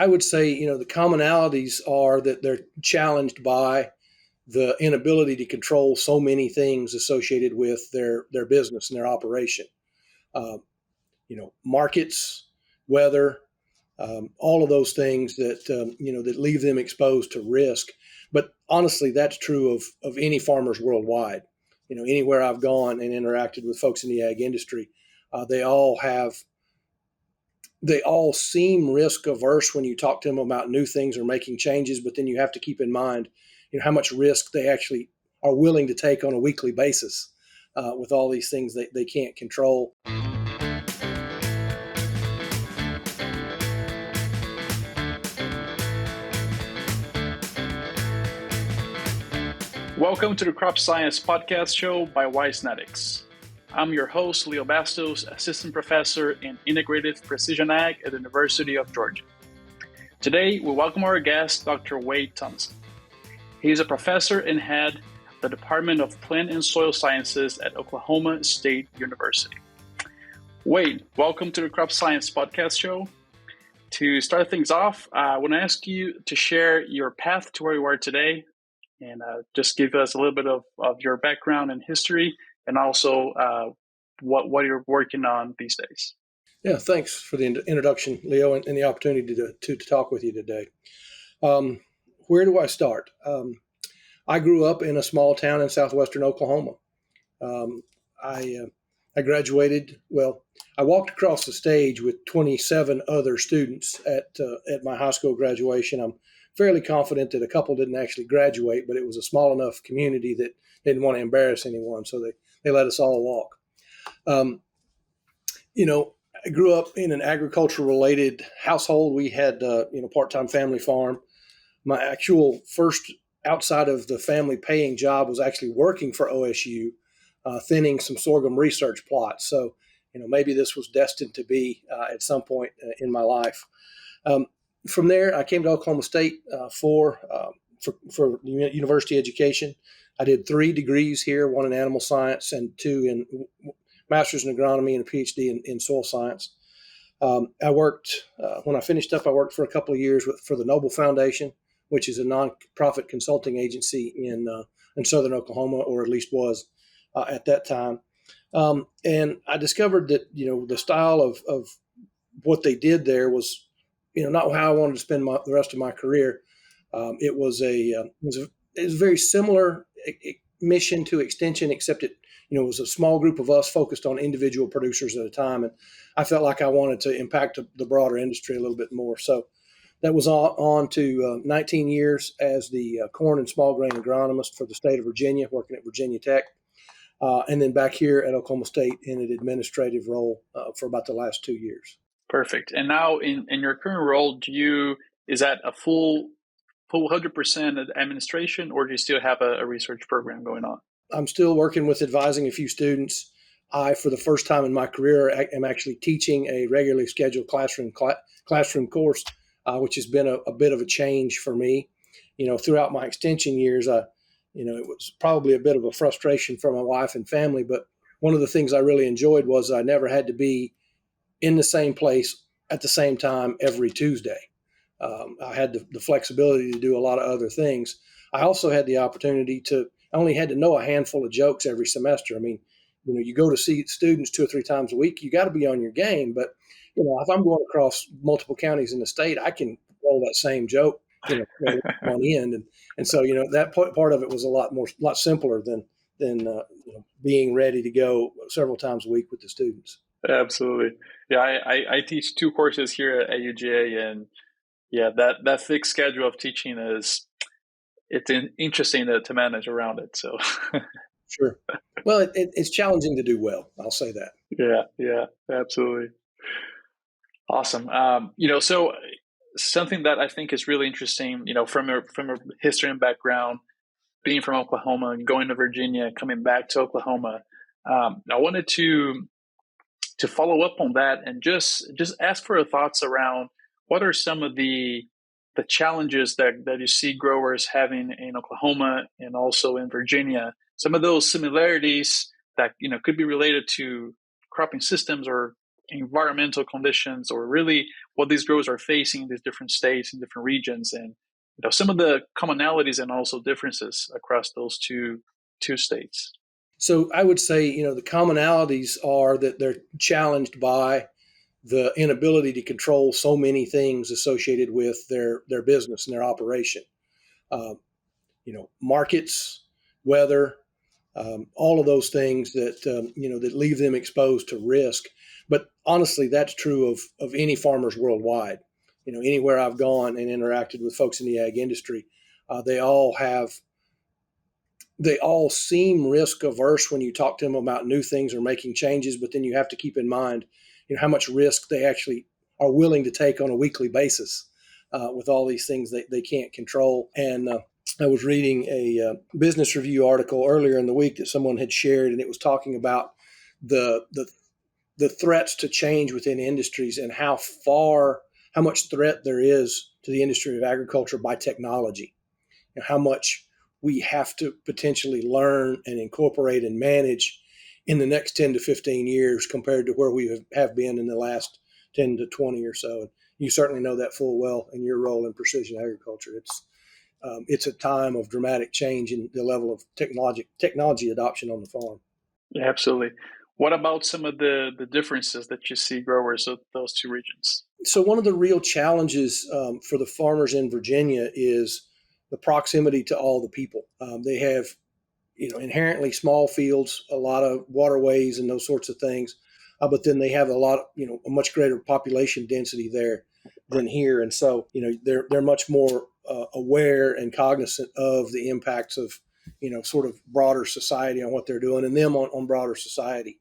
I would say, the commonalities are that they're challenged by the inability to control so many things associated with their business and their operation. Uh, Markets, weather, all of those things that leave them exposed to risk. But honestly, that's true of any farmers worldwide. Anywhere I've gone and interacted with folks in the ag industry, they all seem risk averse when you talk to them about new things or making changes. But then you have to keep in mind, how much risk they actually are willing to take on a weekly basis with all these things they can't control. Welcome to the Crop Science Podcast Show by Wisenetics. I'm your host, Leo Bastos, Assistant Professor in Integrative Precision Ag at the University of Georgia. Today, we welcome our guest, Dr. Wade Thomason. He is a professor and head of the Department of Plant and Soil Sciences at Oklahoma State University. Wade, welcome to the Crop Science Podcast Show. To start things off, I want to ask you to share your path to where you are today and just give us a little bit of your background and history, and also what you're working on these days. Yeah, thanks for the introduction, Leo, and the opportunity to talk with you today. Where do I start? I grew up in a small town in southwestern Oklahoma. I graduated. Well, I walked across the stage with 27 other students at my high school graduation. I'm fairly confident that a couple didn't actually graduate, but it was a small enough community that they didn't want to embarrass anyone, so they let us all walk. I grew up in an agriculture-related household. We had part-time family farm. My actual first outside of the family paying job was actually working for OSU, thinning some sorghum research plots. So, maybe this was destined to be at some point in my life. From there, I came to Oklahoma State for university education. I did 3 degrees here, 1 in animal science and 2 in master's in agronomy and a PhD in soil science. I worked, when I finished up, I worked for a couple of years for the Noble Foundation, which is a nonprofit consulting agency in southern Oklahoma, or at least was at that time. And I discovered that, the style of what they did there was, not how I wanted to spend the rest of my career. It was a very similar mission to Extension, except it was a small group of us focused on individual producers at a time, and I felt like I wanted to impact the broader industry a little bit more. So that was on to 19 years as the corn and small grain agronomist for the state of Virginia, working at Virginia Tech, and then back here at Oklahoma State in an administrative role for about the last 2 years. Perfect. And now in your current role, is that a full 100% administration, or do you still have a research program going on? I'm still working with advising a few students. I, for the first time in my career, am actually teaching a regularly scheduled classroom course, which has been a bit of a change for me. Throughout my extension years, it was probably a bit of a frustration for my wife and family. But one of the things I really enjoyed was I never had to be in the same place at the same time every Tuesday. I had the flexibility to do a lot of other things. I also had the opportunity I only had to know a handful of jokes every semester. I mean, you go to see students 2 or 3 times a week, you got to be on your game. But, if I'm going across multiple counties in the state, I can roll that same joke, on the end. And so, that part of it was a lot simpler than being ready to go several times a week with the students. Absolutely. Yeah, I teach 2 courses here at UGA, and yeah, that fixed schedule of teaching it's interesting to manage around it. So sure. Well, it's challenging to do well. I'll say that. Yeah, absolutely. Awesome. So something that I think is really interesting, from a history and background, being from Oklahoma and going to Virginia, coming back to Oklahoma, I wanted to follow up on that and just ask for your thoughts around what are some of the challenges that you see growers having in Oklahoma and also in Virginia, some of those similarities that could be related to cropping systems or environmental conditions, or really what these growers are facing in these different states and different regions, and some of the commonalities and also differences across those two states. So I would say, the commonalities are that they're challenged by the inability to control so many things associated with their business and their operation. Uh, Markets, weather, all of those things that leave them exposed to risk. But honestly, that's true of any farmers worldwide. Anywhere I've gone and interacted with folks in the ag industry, they all seem risk averse when you talk to them about new things or making changes. But then you have to keep in mind, how much risk they actually are willing to take on a weekly basis with all these things they can't control. And I was reading a business review article earlier in the week that someone had shared, and it was talking about the threats to change within industries and how much threat there is to the industry of agriculture by technology, and how much we have to potentially learn and incorporate and manage in the next 10 to 15 years compared to where we have been in the last 10 to 20 or so. And you certainly know that full well in your role in precision agriculture. It's a time of dramatic change in the level of technology adoption on the farm. Yeah, absolutely. What about some of the differences that you see growers of those two regions? So one of the real challenges for the farmers in Virginia is the proximity to all the people. They have, inherently small fields, a lot of waterways and those sorts of things. But then they have a much greater population density there than here. And so, they're much more aware and cognizant of the impacts of, sort of broader society on what they're doing, and them on broader society.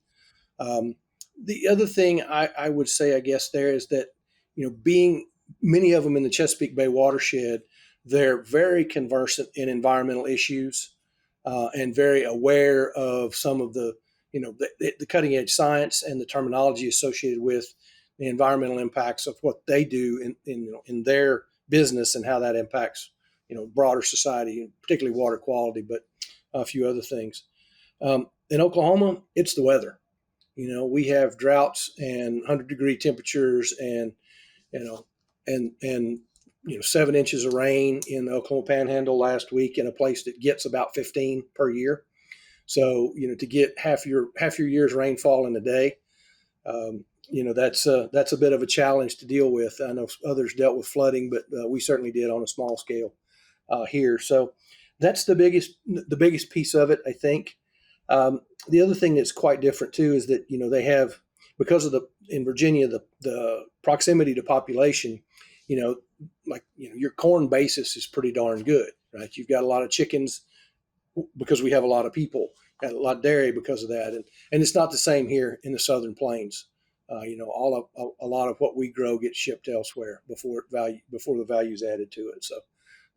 The other thing I would say, I guess, there is that, being many of them in the Chesapeake Bay watershed, they're very conversant in environmental issues and very aware of some of the cutting edge science and the terminology associated with the environmental impacts of what they do in their business and how that impacts broader society, particularly water quality, but a few other things. In Oklahoma, it's the weather. We have droughts and 100-degree temperatures and 7 inches of rain in the Oklahoma Panhandle last week in a place that gets about 15 per year. So, to get half your year's rainfall in a day, that's a bit of a challenge to deal with. I know others dealt with flooding, but we certainly did on a small scale here. So that's the biggest piece of it, I think. The other thing that's quite different too is that they have, because of in Virginia the proximity to population, your corn basis is pretty darn good, right? You've got a lot of chickens because we have a lot of people, and a lot of dairy because of that, and it's not the same here in the Southern Plains. A lot of what we grow gets shipped elsewhere before the value is added to it. So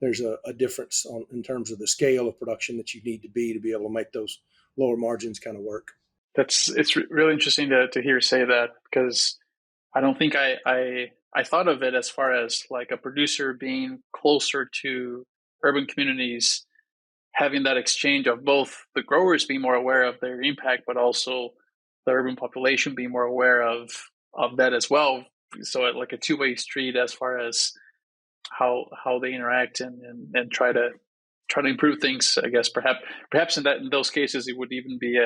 there's a difference in terms of the scale of production that you need to be able to make those lower margins kind of work. It's really interesting to hear you say that, because I don't think I thought of it as far as like a producer being closer to urban communities, having that exchange of both the growers being more aware of their impact, but also the urban population being more aware of that as well. So like a two-way street as far as how they interact and try to improve things. I guess perhaps in those cases it would even be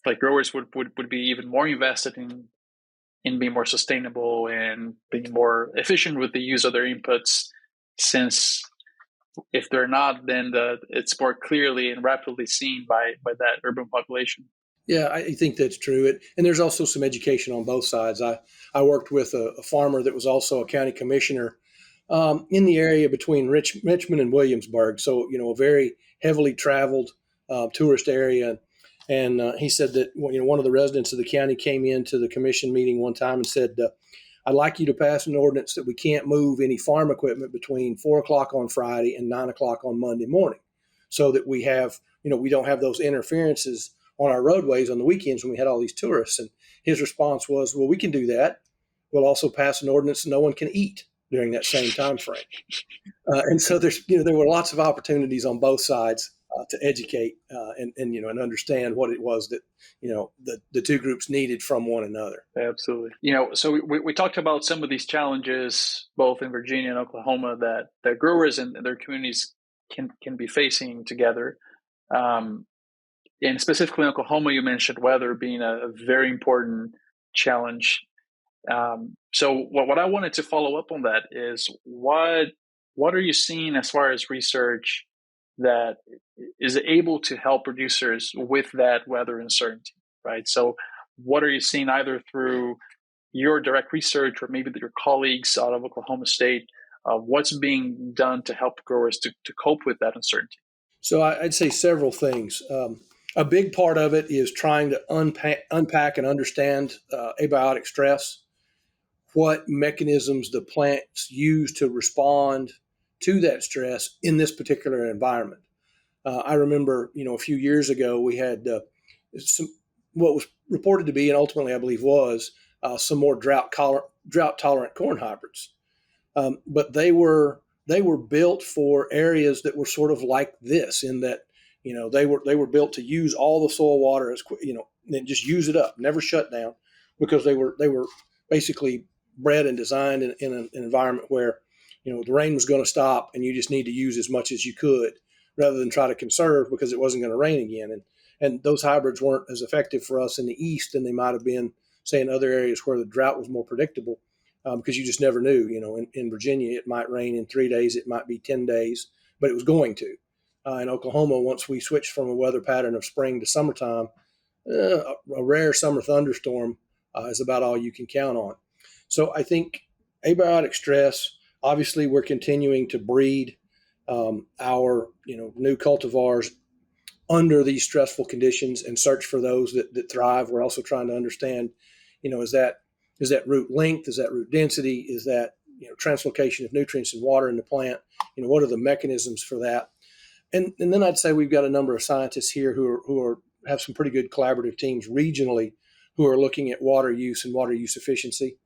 like growers would be even more invested in being more sustainable and being more efficient with the use of their inputs, since if they're not, then it's more clearly and rapidly seen by that urban population. Yeah, I think that's true. And there's also some education on both sides. I worked with a farmer that was also a county commissioner in the area between Richmond and Williamsburg. So, a very heavily traveled tourist area. And he said that one of the residents of the county came into the commission meeting one time and said, I'd like you to pass an ordinance that we can't move any farm equipment between 4 o'clock on Friday and 9 o'clock on Monday morning, so that we have, we don't have those interferences on our roadways on the weekends when we had all these tourists. And his response was, well, we can do that. We'll also pass an ordinance no one can eat during that same time frame. And so there were lots of opportunities on both sides to educate and understand what it was that the two groups needed from one another. Absolutely. So we talked about some of these challenges both in Virginia and Oklahoma that growers and their communities can be facing together. And specifically in Oklahoma, you mentioned weather being a very important challenge. So what I wanted to follow up on that is what are you seeing as far as research that is able to help producers with that weather uncertainty, right? So what are you seeing either through your direct research or maybe your colleagues out of Oklahoma State? What's being done to help growers to cope with that uncertainty? So I'd say several things. A big part of it is trying to unpack and understand abiotic stress, what mechanisms the plants use to respond to that stress in this particular environment. I remember, a few years ago we had what was reported to be, and ultimately I believe was, some more drought tolerant corn hybrids, but they were built for areas that were sort of like this, in that they were built to use all the soil water as and just use it up, never shut down, because they were basically bred and designed in an environment where the rain was going to stop and you just need to use as much as you could, rather than try to conserve because it wasn't going to rain again. And those hybrids weren't as effective for us in the east than they might have been, say, in other areas where the drought was more predictable, because you just never knew. In Virginia, it might rain in 3 days, it might be 10 days, but it was going to. In Oklahoma, once we switched from a weather pattern of spring to summertime, a rare summer thunderstorm is about all you can count on. So I think abiotic stress, obviously we're continuing to breed our new cultivars under these stressful conditions and search for those that thrive. We're also trying to understand, is that root length, is that root density, is that translocation of nutrients and water in the plant, what are the mechanisms for that? And then I'd say we've got a number of scientists here who have some pretty good collaborative teams regionally who are looking at water use and water use efficiency.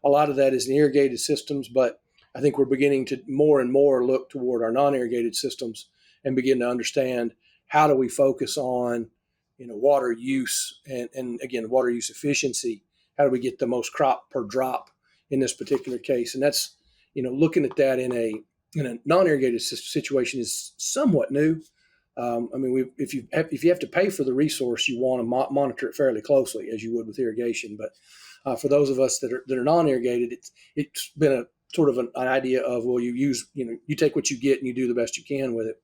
A lot of that is in irrigated systems, but I think we're beginning to more and more look toward our non-irrigated systems and begin to understand how do we focus on water use and again, water use efficiency. How do we get the most crop per drop in this particular case? And that's, looking at that in a non-irrigated situation is somewhat new. If you have to pay for the resource, you want to monitor it fairly closely, as you would with irrigation. But for those of us that are non-irrigated, it's been a sort of an idea of, well, you take what you get and you do the best you can with it.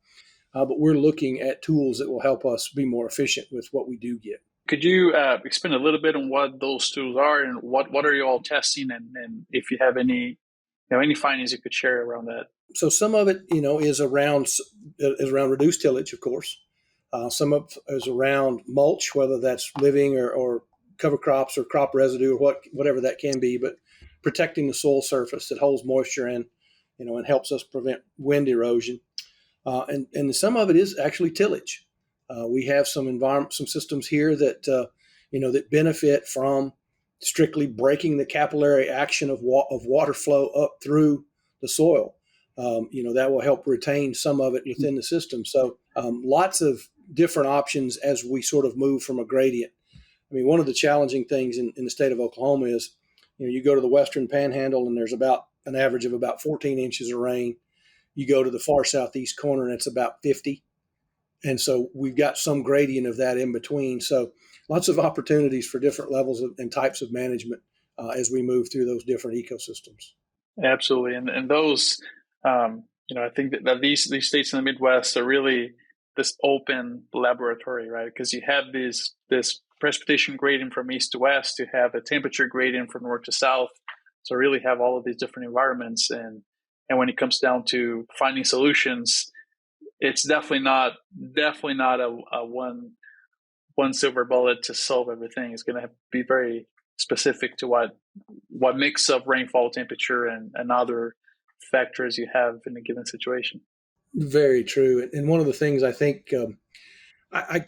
But we're looking at tools that will help us be more efficient with what we do get. Could you expand a little bit on what those tools are and what are you all testing, and if you have any findings you could share around that? So some of it, is around reduced tillage, of course. Some of it is around mulch, whether that's living or cover crops or crop residue or whatever that can be, but protecting the soil surface that holds moisture in, and helps us prevent wind erosion. And some of it is actually tillage. We have some systems here that that benefit from strictly breaking the capillary action of water flow up through the soil. That will help retain some of it within the system. So lots of different options as we sort of move from a gradient. One of the challenging things in the state of Oklahoma is, you go to the western panhandle and there's about an average of about 14 inches of rain. You go to the far southeast corner and it's about 50. And so we've got some gradient of that in between. So lots of opportunities for different levels and types of management as we move through those different ecosystems. Absolutely. And those, I think that these states in the Midwest are really this open laboratory, right? Because you have this precipitation gradient from east to west, you have a temperature gradient from north to south. So really have all of these different environments. And when it comes down to finding solutions, it's definitely not a one silver bullet to solve everything. It's going to be very specific to what mix of rainfall, temperature, and other factors you have in a given situation. Very true. And one of the things I think I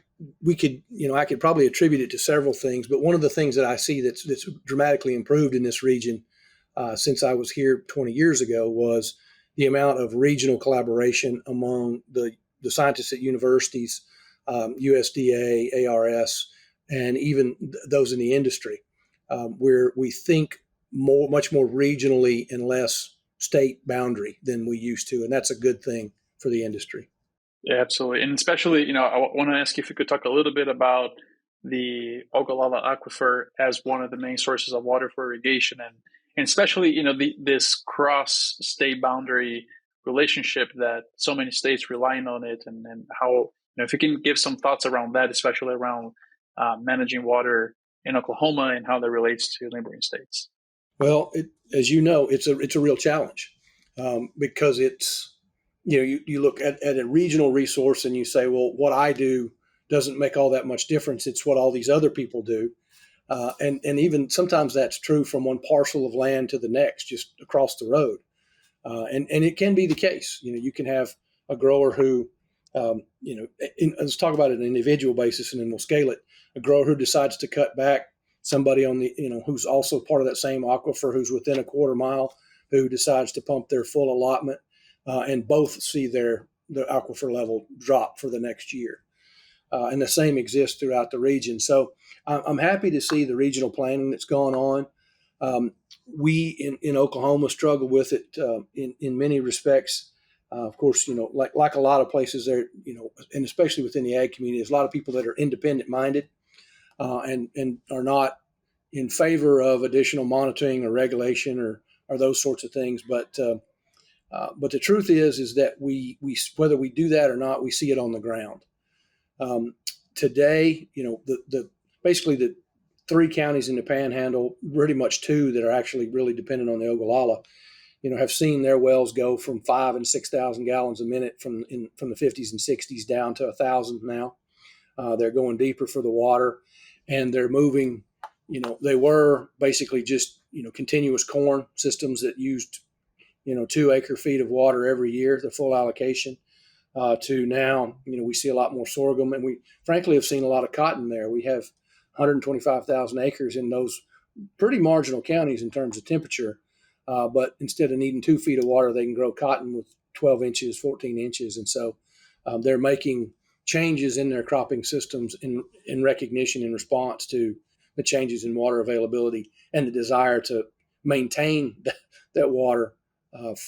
could probably attribute it to several things, but one of the things that I see that's dramatically improved in this region since I was here 20 years ago was the amount of regional collaboration among the the scientists at universities, USDA, ARS, and even those in the industry, where we think much more regionally and less state boundary than we used to, and that's a good thing for the industry. Yeah, absolutely. And especially, I want to ask you if you could talk a little bit about the Ogallala Aquifer as one of the main sources of water for irrigation, and especially, this cross-state boundary relationship that so many states relying on it, and how, if you can give some thoughts around that, especially around managing water in Oklahoma and how that relates to neighboring states. Well, as you know, it's a real challenge, because it's, you look at a regional resource and you say, well, what I do doesn't make all that much difference. It's what all these other people do. And even sometimes that's true from one parcel of land to the next, just across the road. And it can be the case. You can have a grower who, let's talk about it on an individual basis and then we'll scale it. A grower who decides to cut back, somebody on the, who's also part of that same aquifer, who's within a quarter mile, who decides to pump their full allotment, and both see the aquifer level drop for the next year. And the same exists throughout the region. So I'm happy to see the regional planning that's gone on. We in Oklahoma struggle with it in many respects. Of course, like a lot of places there, and especially within the ag community, there's a lot of people that are independent minded, and are not in favor of additional monitoring or regulation or those sorts of things. But the truth is that we whether we do that or not, we see it on the ground. Today, basically the three counties in the Panhandle, pretty much two that are actually really dependent on the Ogallala, have seen their wells go from 5,000 and 6,000 gallons a minute from the 50s and 60s down to 1,000 now. They're going deeper for the water, and they're moving. They were basically just continuous corn systems that used 2 acre feet of water every year, the full allocation. To now, we see a lot more sorghum, and we frankly have seen a lot of cotton there. We have 125,000 acres in those pretty marginal counties in terms of temperature, but instead of needing 2 feet of water, they can grow cotton with 12 inches, 14 inches, and so they're making changes in their cropping systems in recognition, in response to the changes in water availability and the desire to maintain that water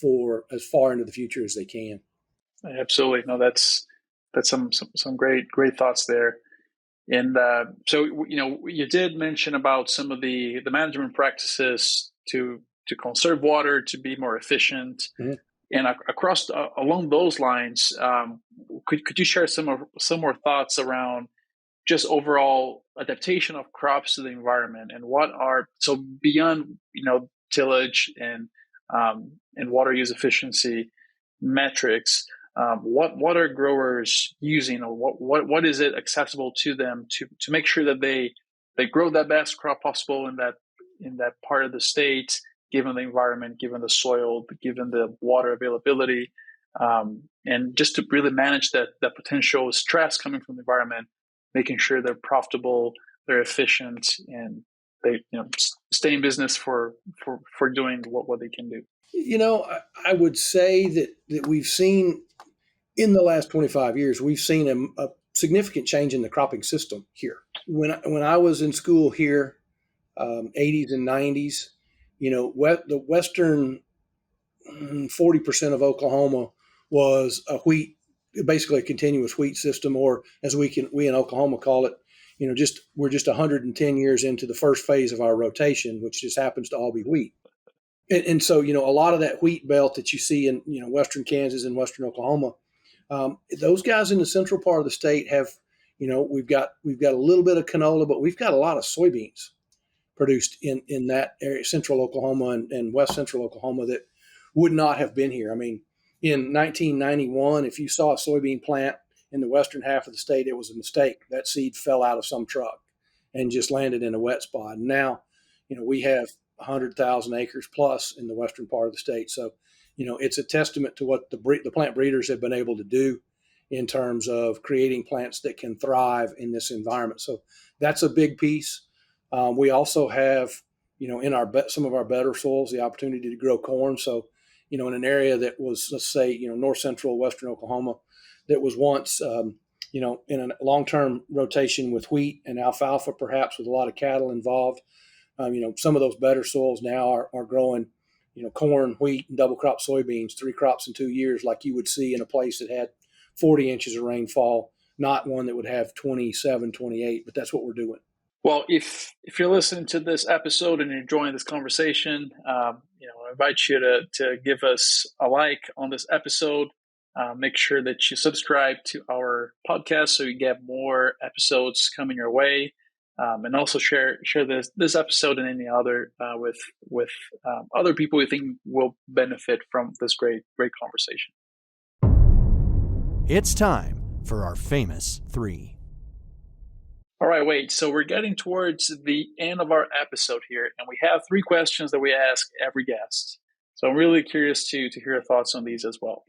for as far into the future as they can. Absolutely. No, that's some great thoughts there. And so, you did mention about some of the management practices to conserve water, to be more efficient. Mm-hmm. And along those lines, could you share some more thoughts around just overall adaptation of crops to the environment, and what are, so beyond tillage and water use efficiency metrics, what are growers using, or what is it accessible to them to make sure that they grow that best crop possible in that part of the state, given the environment, given the soil, given the water availability, and just to really manage that potential stress coming from the environment, making sure they're profitable, they're efficient, and they stay in business for doing what they can do. I would say that we've seen in the last 25 years, we've seen a significant change in the cropping system here. When I was in school here, 80s and 90s, the western 40% of Oklahoma was basically a continuous wheat system, or as we in Oklahoma call it, we're just 110 years into the first phase of our rotation, which just happens to all be wheat. And so, a lot of that wheat belt that you see in, western Kansas and western Oklahoma, those guys in the central part of the state have, we've got a little bit of canola, but we've got a lot of soybeans produced in that area, central Oklahoma and west central Oklahoma, that would not have been here. I mean, in 1991, if you saw a soybean plant in the western half of the state, it was a mistake. That seed fell out of some truck and just landed in a wet spot. And now, we have 100,000 acres plus in the western part of the state. So, it's a testament to what the plant breeders have been able to do in terms of creating plants that can thrive in this environment. So that's a big piece. We also have, in some of our better soils, the opportunity to grow corn. So, in an area that was, let's say, north central western Oklahoma, that was once, in a long-term rotation with wheat and alfalfa, perhaps with a lot of cattle involved. Some of those better soils now are growing, corn, wheat, and double crop soybeans, 3 crops in 2 years, like you would see in a place that had 40 inches of rainfall, not one that would have 27, 28, but that's what we're doing. Well, if you're listening to this episode and you're enjoying this conversation, I invite you to give us a like on this episode. Make sure that you subscribe to our podcast so you get more episodes coming your way, and also share this episode and any other with other people you think will benefit from this great conversation. It's time for our famous 3. All right, wait. So we're getting towards the end of our episode here, and we have 3 questions that we ask every guest. So I'm really curious to hear your thoughts on these as well.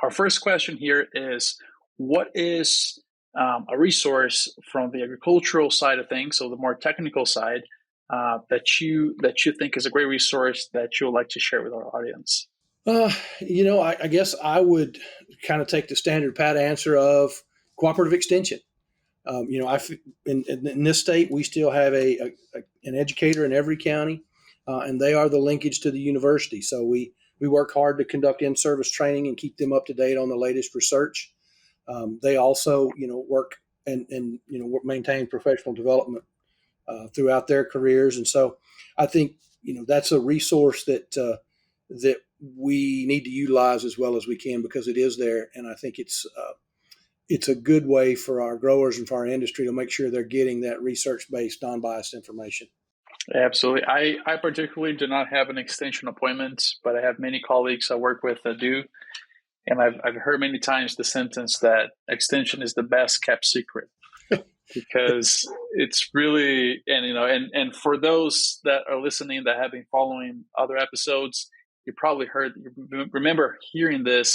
Our first question here is, what is a resource from the agricultural side of things, so the more technical side, that you think is a great resource that you would like to share with our audience? I guess I would kind of take the standard pat answer of cooperative extension. In this state, we still have an educator in every county, and they are the linkage to the university. So we work hard to conduct in-service training and keep them up to date on the latest research. They also, work and maintain professional development throughout their careers. And so I think, that's a resource that we need to utilize as well as we can, because it is there. And I think it's a good way for our growers and for our industry to make sure they're getting that research-based, non-biased information. Absolutely. I particularly do not have an extension appointment, but I have many colleagues I work with that do. And I've heard many times the sentence that extension is the best kept secret, because it's really, and for those that are listening that have been following other episodes, you remember hearing the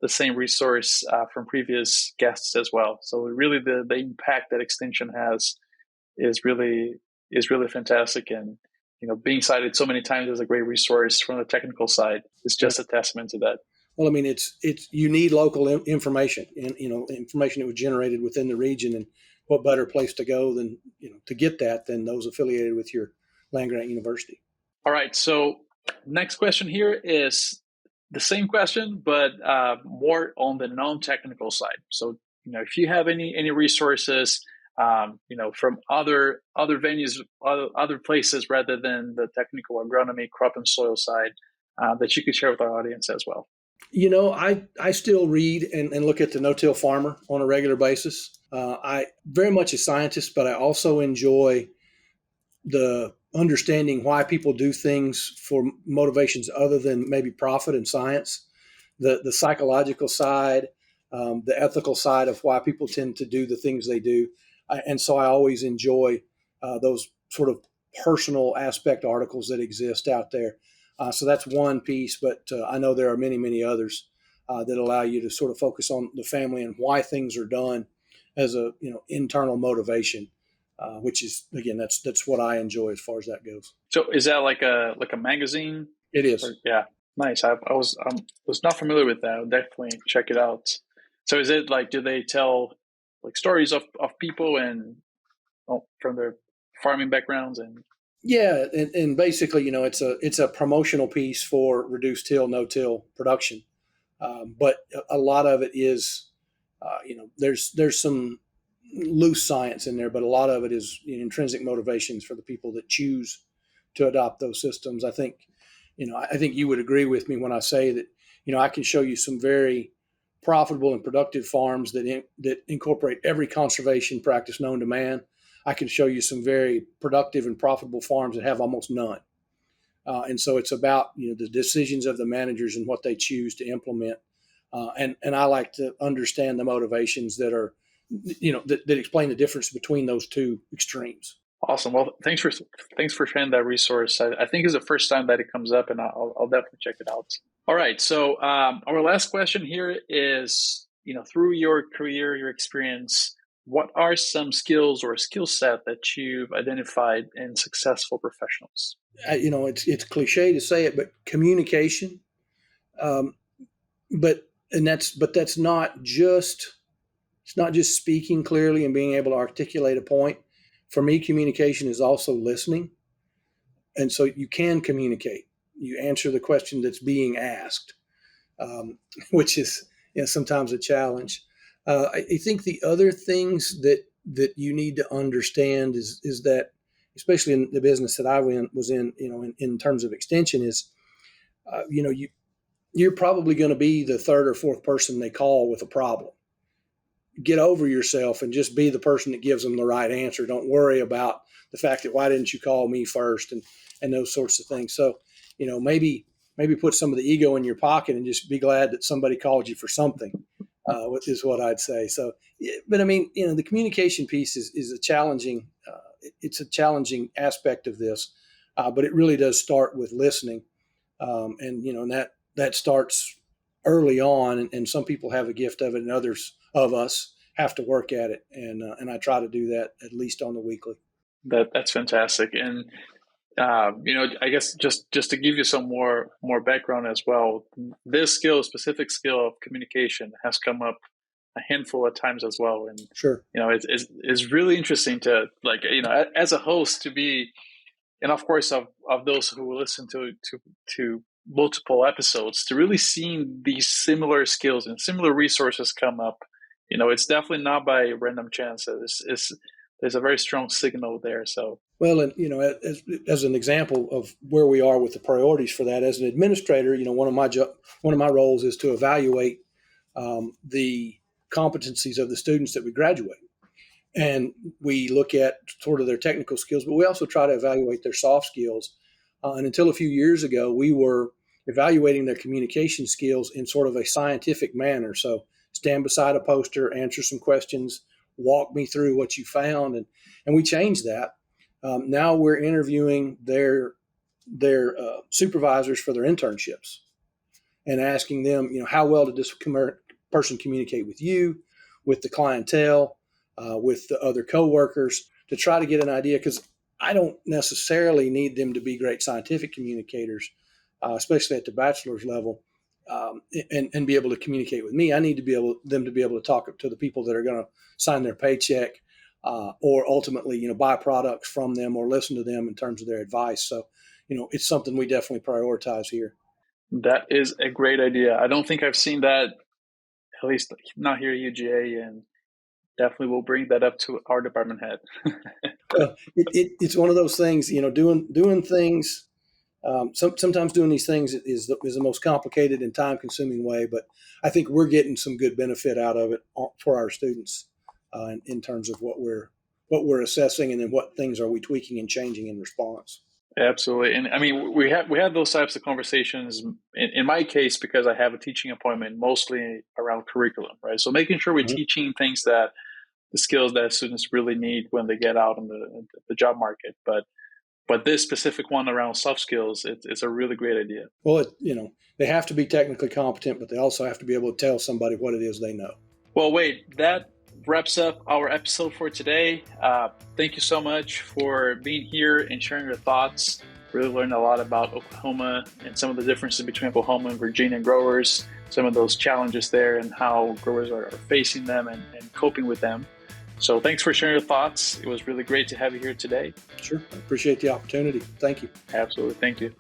same resource from previous guests as well. So really the impact that extension has is really fantastic. And, being cited so many times as a great resource from the technical side is just a testament to that. Well, I mean, it's you need local information, and information that was generated within the region, and what better place to go than to get that than those affiliated with your land grant university. All right. So next question here is the same question, but more on the non-technical side. So if you have any resources, from other venues, other places rather than the technical agronomy, crop and soil side, that you could share with our audience as well. I still read and look at the No-Till Farmer on a regular basis. I very much a scientist, but I also enjoy the understanding why people do things for motivations other than maybe profit and science, the psychological side, the ethical side of why people tend to do the things they do. And so I always enjoy those sort of personal aspect articles that exist out there. So that's one piece, but I know there are many, many others that allow you to sort of focus on the family and why things are done as a internal motivation, which is, again, that's what I enjoy as far as that goes. So is that like a magazine? It is. Yeah, nice. I was not familiar with that. I'll definitely check it out. So is it like, do they tell like stories of people and from their farming backgrounds and? Yeah, and basically, it's a promotional piece for reduced till, no-till production, but a lot of it is, there's some loose science in there, but a lot of it is intrinsic motivations for the people that choose to adopt those systems. I think you would agree with me when I say that, I can show you some very profitable and productive farms that incorporate every conservation practice known to man. I can show you some very productive and profitable farms that have almost none. And so it's about, the decisions of the managers and what they choose to implement. And I like to understand the motivations that are, that explain the difference between those two extremes. Awesome. Well, thanks for sharing that resource. I think it's the first time that it comes up, and I'll definitely check it out. All right. So our last question here is, through your career, your experience, what are some skills or skill set that you've identified in successful professionals? It's cliche to say it, but communication. But but that's not just, it's not just speaking clearly and being able to articulate a point. For me, communication is also listening. And so you can communicate. You answer the question that's being asked, which is, sometimes a challenge. I think the other things that you need to understand is that, especially in the business that I was in, in terms of extension, is, you're probably going to be the third or fourth person they call with a problem. Get over yourself and just be the person that gives them the right answer. Don't worry about the fact that why didn't you call me first and those sorts of things. So, maybe put some of the ego in your pocket and just be glad that somebody called you for something, is what I'd say. So, but I mean, the communication piece is a challenging, it's a challenging aspect of this, but it really does start with listening. And that starts early on, and some people have a gift of it, and others of us have to work at it. And I try to do that at least on the weekly. That's fantastic. And I guess just to give you some more background as well, this specific skill of communication has come up a handful of times as well. And sure, it's really interesting to, like, as a host, to be, and of course of those who listen to multiple episodes, to really seeing these similar skills and similar resources come up. It's definitely not by random chance. There's a very strong signal there. So, well, and as an example of where we are with the priorities for that, as an administrator, one of my roles is to evaluate the competencies of the students that we graduate, and we look at sort of their technical skills, but we also try to evaluate their soft skills. And until a few years ago, we were evaluating their communication skills in sort of a scientific manner. So, stand beside a poster, answer some questions, walk me through what you found, and we changed that. Now we're interviewing their supervisors for their internships and asking them, how well did this person communicate with you, with the clientele, with the other coworkers, to try to get an idea, because I don't necessarily need them to be great scientific communicators, especially at the bachelor's level, and be able to communicate with me. I need them to be able to talk to the people that are going to sign their paycheck, or ultimately, buy products from them or listen to them in terms of their advice. So, it's something we definitely prioritize here. That is a great idea. I don't think I've seen that, at least not here at UGA, and definitely will bring that up to our department head. It's one of those things, doing things. Sometimes doing these things is the most complicated and time-consuming way, but I think we're getting some good benefit out of it for our students, in terms of what we're assessing, and then what things are we tweaking and changing in response. Absolutely. And I mean, we had those types of conversations in my case, because I have a teaching appointment mostly around curriculum, right? So making sure we're teaching things the skills that students really need when they get out in the job market. But this specific one around soft skills, it's a really great idea. Well, they have to be technically competent, but they also have to be able to tell somebody what it is they know. Well, Wade, that wraps up our episode for today. Thank you so much for being here and sharing your thoughts. Really learned a lot about Oklahoma and some of the differences between Oklahoma and Virginia growers, some of those challenges there, and how growers are facing them and coping with them. So thanks for sharing your thoughts. It was really great to have you here today. Sure. I appreciate the opportunity. Thank you. Absolutely. Thank you.